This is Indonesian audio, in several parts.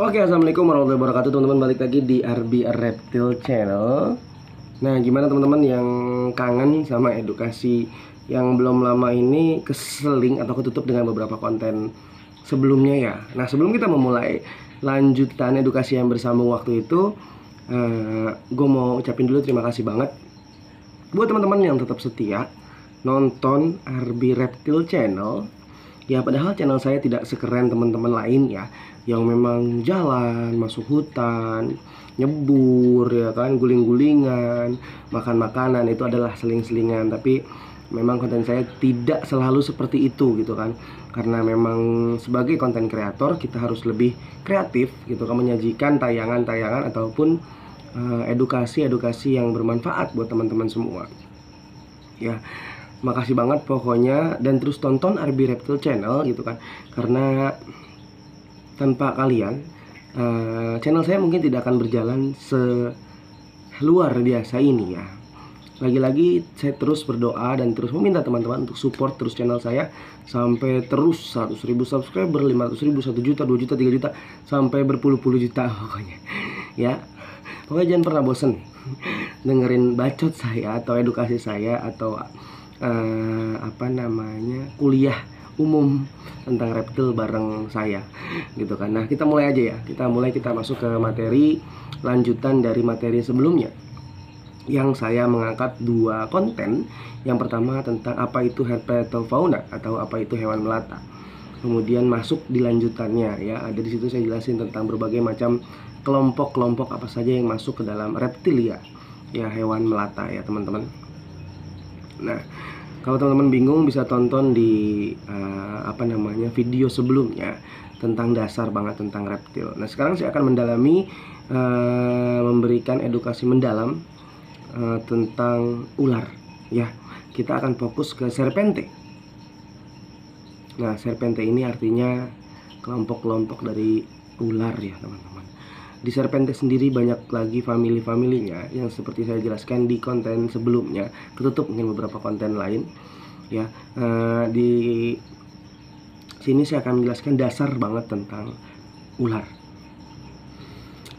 Oke, assalamualaikum warahmatullahi wabarakatuh teman-teman, balik lagi di RB Reptile Channel. Nah, gimana teman-teman yang kangen sama edukasi yang belum lama ini keseling atau ketutup dengan beberapa konten sebelumnya ya. Nah, sebelum kita memulai lanjutan edukasi yang bersambung waktu itu, gue mau ucapin dulu terima kasih banget buat teman-teman yang tetap setia nonton RB Reptile Channel. Ya, padahal channel saya tidak sekeren teman-teman lain ya, yang memang jalan, masuk hutan, nyebur ya kan, guling-gulingan, makan makanan, itu adalah seling-selingan. Tapi memang konten saya tidak selalu seperti itu gitu kan. Karena memang sebagai konten kreator kita harus lebih kreatif gitu kan, menyajikan tayangan-tayangan ataupun edukasi-edukasi yang bermanfaat buat teman-teman semua. Ya, makasih banget pokoknya, dan terus tonton RB Reptile Channel gitu kan. Karena tanpa kalian channel saya mungkin tidak akan berjalan seluar biasa ini ya. Lagi-lagi saya terus berdoa dan terus meminta teman-teman untuk support terus channel saya sampai terus 100.000 subscriber, 500.000, 1 juta, 2 juta, 3 juta, sampai berpuluh-puluh juta pokoknya. Ya, pokoknya jangan pernah bosen dengerin bacot saya atau edukasi saya atau kuliah umum tentang reptil bareng saya gitu kan. Nah, kita mulai aja ya. Kita masuk ke materi lanjutan dari materi sebelumnya, yang saya mengangkat 2 konten. Yang pertama tentang apa itu herpetofauna atau apa itu hewan melata. Kemudian masuk di lanjutannya ya, ada di situ saya jelasin tentang berbagai macam kelompok-kelompok apa saja yang masuk ke dalam reptilia ya, hewan melata ya teman-teman. Nah, kalau teman-teman bingung bisa tonton di video sebelumnya tentang dasar banget tentang reptil. Nah, sekarang saya akan mendalami memberikan edukasi mendalam tentang ular ya. Kita akan fokus ke serpente. Nah, serpente ini artinya kelompok-kelompok dari ular ya teman-teman. Di serpente sendiri banyak lagi famili-familinya yang seperti saya jelaskan di konten sebelumnya, ketutup mungkin beberapa konten lain ya. Di sini saya akan menjelaskan dasar banget tentang ular.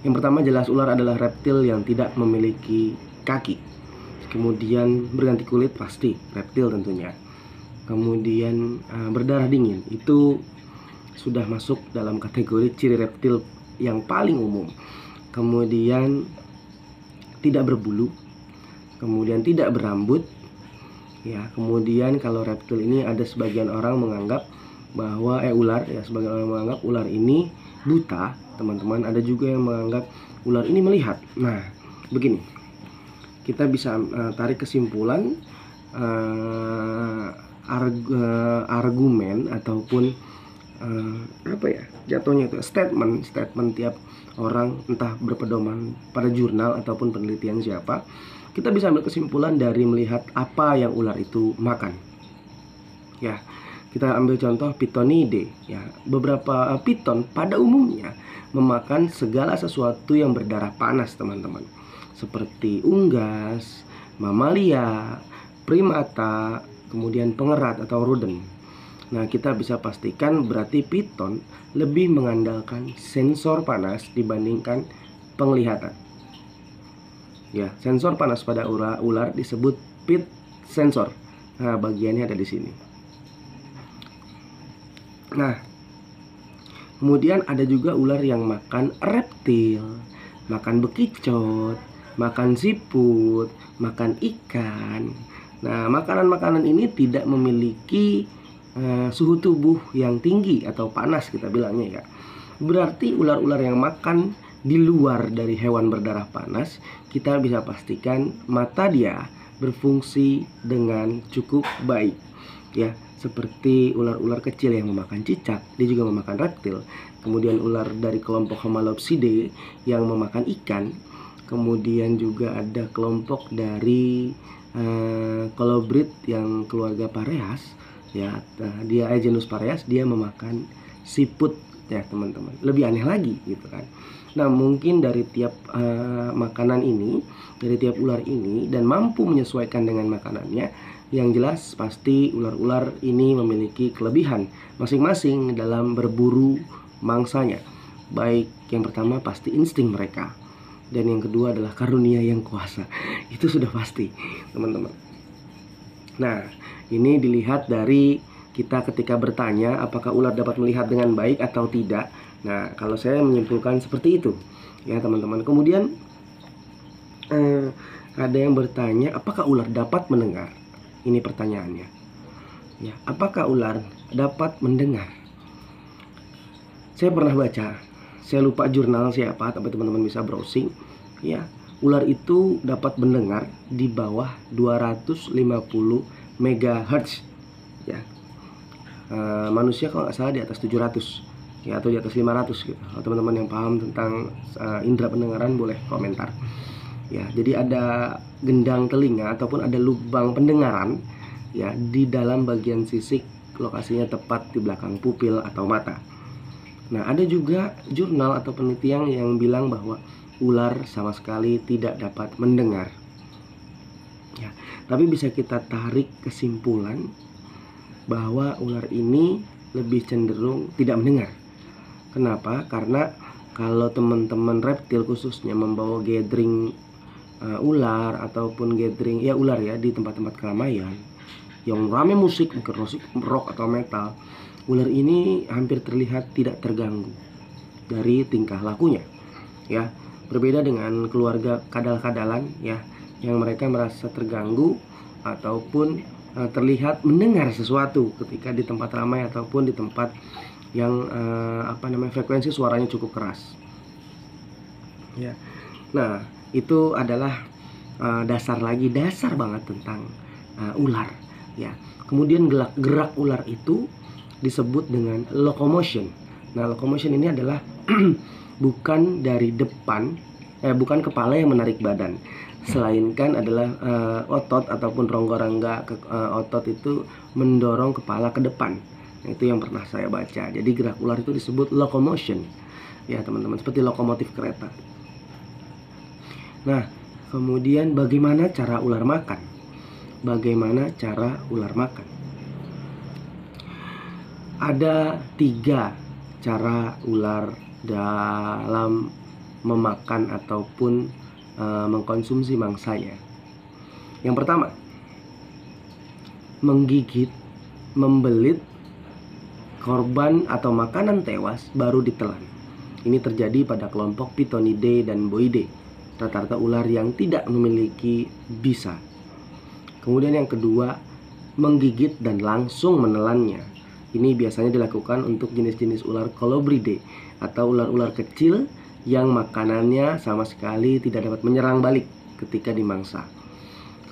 Yang pertama, jelas ular adalah reptil yang tidak memiliki kaki. Kemudian berganti kulit, pasti reptil tentunya. Kemudian berdarah dingin, itu sudah masuk dalam kategori ciri reptil yang paling umum. Kemudian tidak berbulu, kemudian tidak berambut ya. Kemudian kalau reptil ini ada sebagian orang menganggap bahwa ular ya, sebagian orang menganggap ular ini buta teman-teman. Ada juga yang menganggap ular ini melihat. Nah, begini, kita bisa tarik kesimpulan argumen ataupun jatuhnya itu statement tiap orang, entah berpedoman pada jurnal ataupun penelitian siapa. Kita bisa ambil kesimpulan dari melihat apa yang ular itu makan ya. Kita ambil contoh Pitonidae ya. Beberapa piton pada umumnya memakan segala sesuatu yang berdarah panas teman-teman, seperti unggas, mamalia, primata, kemudian pengerat atau rodent. Nah, kita bisa pastikan berarti piton lebih mengandalkan sensor panas dibandingkan penglihatan. Ya, sensor panas pada ular disebut pit sensor. Nah, bagiannya ada di sini. Nah, kemudian ada juga ular yang makan reptil, makan bekicot, makan siput, makan ikan. Nah, makanan-makanan ini tidak memiliki suhu tubuh yang tinggi atau panas kita bilangnya ya. Berarti ular-ular yang makan di luar dari hewan berdarah panas, kita bisa pastikan mata dia berfungsi dengan cukup baik ya. Seperti ular-ular kecil yang memakan cicak, dia juga memakan reptil. Kemudian ular dari kelompok Homalopsidae yang memakan ikan. Kemudian juga ada kelompok dari kolobrid yang keluarga Pareas ya, dia genus Pareas, dia memakan siput ya teman-teman. Lebih aneh lagi gitu kan. Nah, mungkin dari tiap makanan ini, dari tiap ular ini, dan mampu menyesuaikan dengan makanannya, Yang jelas pasti ular-ular ini memiliki kelebihan masing-masing dalam berburu mangsanya. Baik yang pertama pasti insting mereka, dan yang kedua adalah karunia yang kuasa. Itu sudah pasti, teman-teman. Nah, ini dilihat dari kita ketika bertanya apakah ular dapat melihat dengan baik atau tidak. Nah, kalau saya menyimpulkan seperti itu, ya teman-teman. Kemudian ada yang bertanya apakah ular dapat mendengar. Ini pertanyaannya, ya, apakah ular dapat mendengar? Saya pernah baca, saya lupa jurnal siapa, tapi teman-teman bisa browsing. Ya, ular itu dapat mendengar di bawah 250 MHz. Ya, manusia kalau nggak salah di atas 700, ya, atau di atas 500 gitu. Kalau teman-teman yang paham tentang indera pendengaran boleh komentar. Ya, jadi ada gendang telinga ataupun ada lubang pendengaran, ya, di dalam bagian sisik, lokasinya tepat di belakang pupil atau mata. Nah, ada juga jurnal atau penelitian yang bilang bahwa ular sama sekali tidak dapat mendengar. Ya, tapi bisa kita tarik kesimpulan bahwa ular ini lebih cenderung tidak mendengar. Kenapa? Karena kalau teman-teman reptil khususnya membawa gathering ular ataupun gathering ya ular ya di tempat-tempat keramaian yang rame musik, mungkin musik rock atau metal, ular ini hampir terlihat tidak terganggu dari tingkah lakunya. Ya, berbeda dengan keluarga kadal-kadalan ya, yang mereka merasa terganggu ataupun terlihat mendengar sesuatu ketika di tempat ramai ataupun di tempat yang frekuensi suaranya cukup keras. Ya. Nah, itu adalah dasar banget tentang ular ya. Kemudian gerak ular itu disebut dengan locomotion. Nah, locomotion ini adalah bukan dari depan, bukan kepala yang menarik badan, selainkan adalah otot ataupun rongga-rongga otot itu mendorong kepala ke depan. Nah, itu yang pernah saya baca. Jadi gerak ular itu disebut locomotion ya teman-teman, seperti lokomotif kereta. Nah, kemudian bagaimana cara ular makan? Bagaimana cara ular makan? Ada 3 cara ular dalam memakan ataupun mengkonsumsi mangsanya. Yang pertama, menggigit, membelit korban atau makanan tewas baru ditelan. Ini terjadi pada kelompok Pitonidae dan Boidae, rata-rata ular yang tidak memiliki bisa. Kemudian yang kedua, menggigit dan langsung menelannya. Ini biasanya dilakukan untuk jenis-jenis ular Colubridae atau ular-ular kecil yang makanannya sama sekali tidak dapat menyerang balik ketika dimangsa.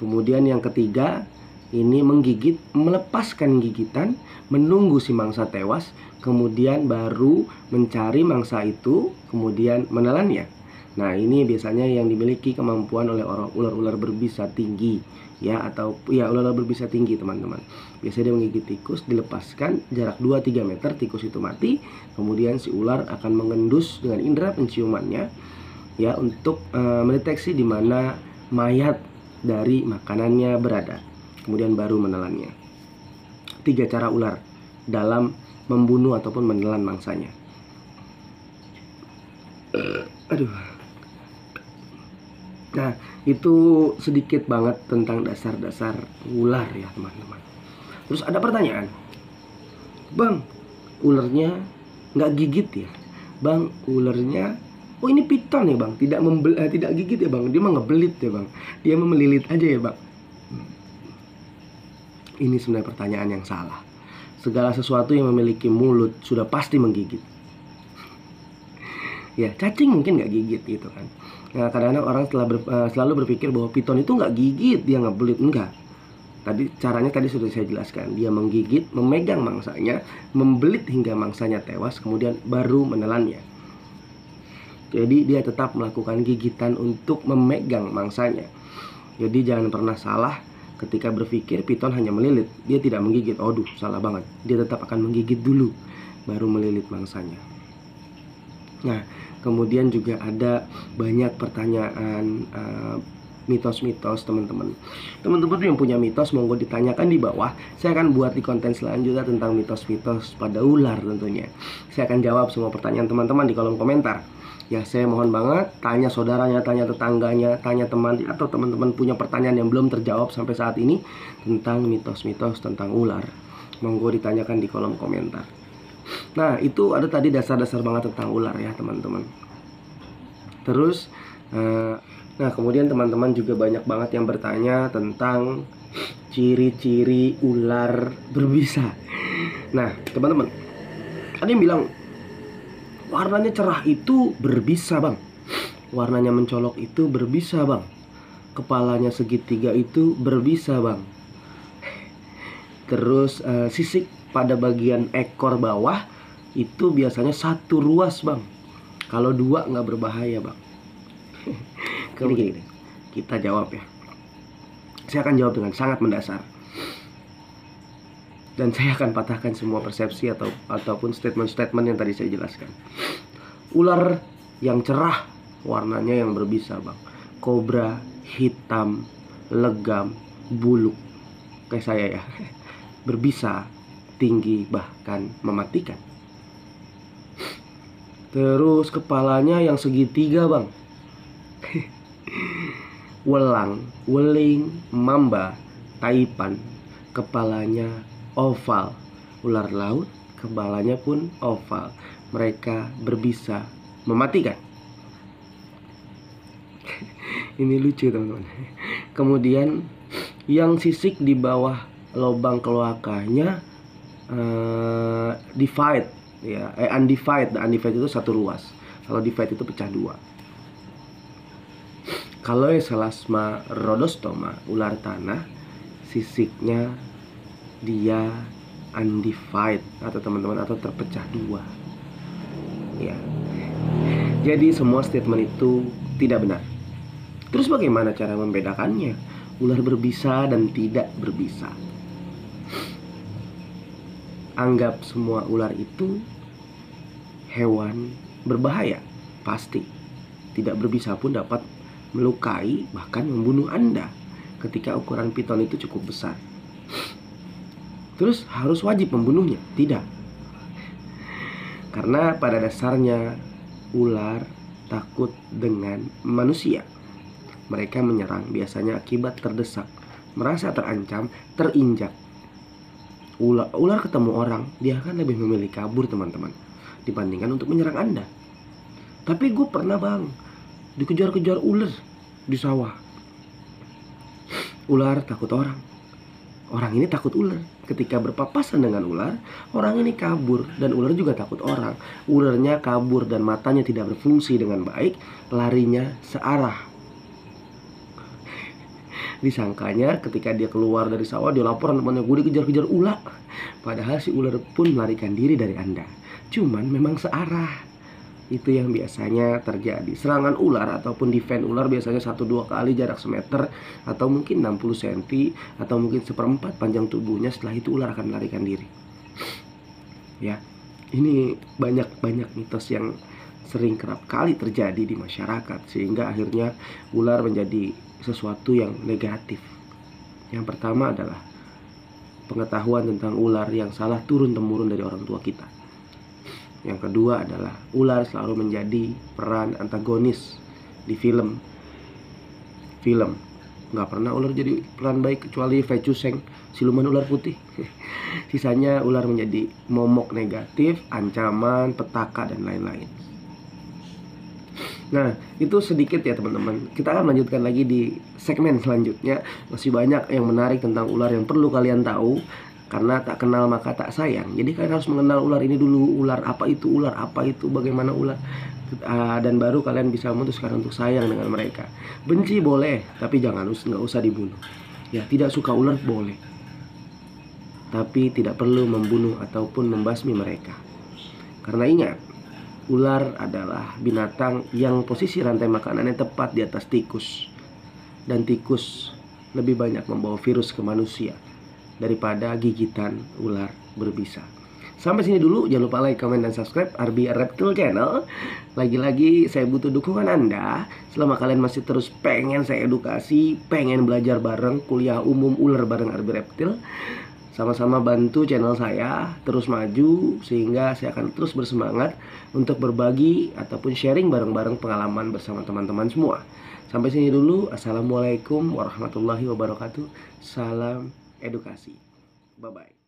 Kemudian yang ketiga, ini menggigit, melepaskan gigitan, menunggu si mangsa tewas, kemudian baru mencari mangsa itu, kemudian menelannya. Nah, ini biasanya yang dimiliki kemampuan oleh ular-ular berbisa tinggi ya, atau ya ular-ular berbisa tinggi teman-teman. Biasanya dia menggigit tikus, dilepaskan jarak 2-3 meter, tikus itu mati. Kemudian si ular akan mengendus dengan indera penciumannya ya untuk mendeteksi di mana mayat dari makanannya berada. Kemudian baru menelannya. 3 cara ular dalam membunuh ataupun menelan mangsanya. Nah, itu sedikit banget tentang dasar-dasar ular ya teman-teman. Terus ada pertanyaan, Bang, ularnya nggak gigit ya? Bang, ularnya, oh ini piton ya Bang, tidak gigit ya Bang, dia mah ngebelit ya Bang, dia mah melilit aja ya Bang. Ini sebenarnya pertanyaan yang salah. Segala sesuatu yang memiliki mulut sudah pasti menggigit. Ya, cacing mungkin nggak gigit gitu kan. Nah, kadang-kadang orang selalu berpikir bahwa piton itu nggak gigit, dia ngebelit. Enggak. Caranya tadi sudah saya jelaskan. Dia menggigit, memegang mangsanya, membelit hingga mangsanya tewas, kemudian baru menelannya. Jadi dia tetap melakukan gigitan untuk memegang mangsanya. Jadi jangan pernah salah ketika berpikir piton hanya melilit, dia tidak menggigit. Aduh, salah banget. Dia tetap akan menggigit dulu, baru melilit mangsanya. Nah, kemudian juga ada banyak pertanyaan mitos-mitos teman-teman. Teman-teman yang punya mitos monggo ditanyakan di bawah. Saya akan buat di konten selanjutnya tentang mitos-mitos pada ular tentunya. Saya akan jawab semua pertanyaan teman-teman di kolom komentar. Ya, saya mohon banget, tanya saudaranya, tanya tetangganya, tanya teman, atau teman-teman punya pertanyaan yang belum terjawab sampai saat ini tentang mitos-mitos tentang ular, monggo ditanyakan di kolom komentar. Nah, itu ada tadi dasar-dasar banget tentang ular ya teman-teman. Terus, nah kemudian teman-teman juga banyak banget yang bertanya tentang ciri-ciri ular berbisa. Nah teman-teman, ada yang bilang warnanya cerah itu berbisa bang, warnanya mencolok itu berbisa bang, kepalanya segitiga itu berbisa bang. Terus sisik pada bagian ekor bawah itu biasanya 1 ruas bang, kalau 2 nggak berbahaya bang. Gini, kita jawab ya. Saya akan jawab dengan sangat mendasar, dan saya akan patahkan semua persepsi ataupun statement-statement yang tadi saya jelaskan. Ular yang cerah warnanya yang berbisa bang, kobra, hitam, legam, buluk kayak saya ya, berbisa, tinggi, bahkan mematikan. Terus kepalanya yang segitiga bang, welang, weling, mamba, taipan, kepalanya oval. Ular laut kepalanya pun oval. Mereka berbisa, mematikan. Ini lucu teman-teman. Kemudian yang sisik di bawah lubang kloakanya divide ya, undivided. Undivided itu 1 ruas. Kalau divide itu pecah 2. Kalau Selasma rhodostoma, ular tanah, sisiknya dia undivided atau teman-teman, atau terpecah 2 ya. Jadi semua statement itu tidak benar. Terus bagaimana cara membedakannya ular berbisa dan tidak berbisa? Anggap semua ular itu hewan berbahaya, pasti. Tidak berbisa pun dapat melukai, bahkan membunuh Anda ketika ukuran piton itu cukup besar. Terus harus wajib membunuhnya? Tidak. Karena pada dasarnya ular takut dengan manusia. Mereka menyerang biasanya akibat terdesak, merasa terancam, terinjak. Ular ketemu orang, dia akan lebih memilih kabur teman-teman, dibandingkan untuk menyerang Anda. Tapi gue pernah bang dikejar-kejar ular di sawah. Ular takut orang, orang ini takut ular. Ketika berpapasan dengan ular, orang ini kabur, dan ular juga takut orang. Ularnya kabur dan matanya tidak berfungsi dengan baik, larinya searah. Disangkanya ketika dia keluar dari sawah, dia laporan temannya, gue dikejar-kejar ular. Padahal si ular pun melarikan diri dari Anda, cuman memang searah. Itu yang biasanya terjadi. Serangan ular ataupun defense ular biasanya 1-2 kali jarak semeter, atau mungkin 60 cm, atau mungkin 1/4 panjang tubuhnya. Setelah itu ular akan melarikan diri. Ya, ini banyak mitos yang sering kerap kali terjadi di masyarakat, sehingga akhirnya ular menjadi sesuatu yang negatif. Yang pertama adalah pengetahuan tentang ular yang salah turun-temurun dari orang tua kita. Yang kedua adalah ular selalu menjadi peran antagonis di film. Nggak pernah ular jadi peran baik kecuali Fei Chuseng, siluman ular putih. Sisanya ular menjadi momok negatif, ancaman, petaka, dan lain-lain. Nah, itu sedikit ya teman-teman. Kita akan melanjutkan lagi di segmen selanjutnya. Masih banyak yang menarik tentang ular yang perlu kalian tahu. Karena tak kenal maka tak sayang. Jadi kalian harus mengenal ular ini dulu. Ular apa itu, bagaimana ular. Dan baru kalian bisa memutuskan untuk sayang dengan mereka. Benci boleh, tapi nggak usah dibunuh. Ya, tidak suka ular boleh, tapi tidak perlu membunuh ataupun membasmi mereka. Karena ingat, ular adalah binatang yang posisi rantai makanannya tepat di atas tikus. Dan tikus lebih banyak membawa virus ke manusia daripada gigitan ular berbisa. Sampai sini dulu, jangan lupa like, comment, dan subscribe RBR Reptile Channel. Lagi-lagi saya butuh dukungan Anda. Selama kalian masih terus pengen saya edukasi, pengen belajar bareng, kuliah umum ular bareng RBR Reptile, sama-sama bantu channel saya terus maju, sehingga saya akan terus bersemangat untuk berbagi ataupun sharing bareng-bareng pengalaman bersama teman-teman semua. Sampai sini dulu. Assalamualaikum warahmatullahi wabarakatuh. Salam edukasi. Bye-bye.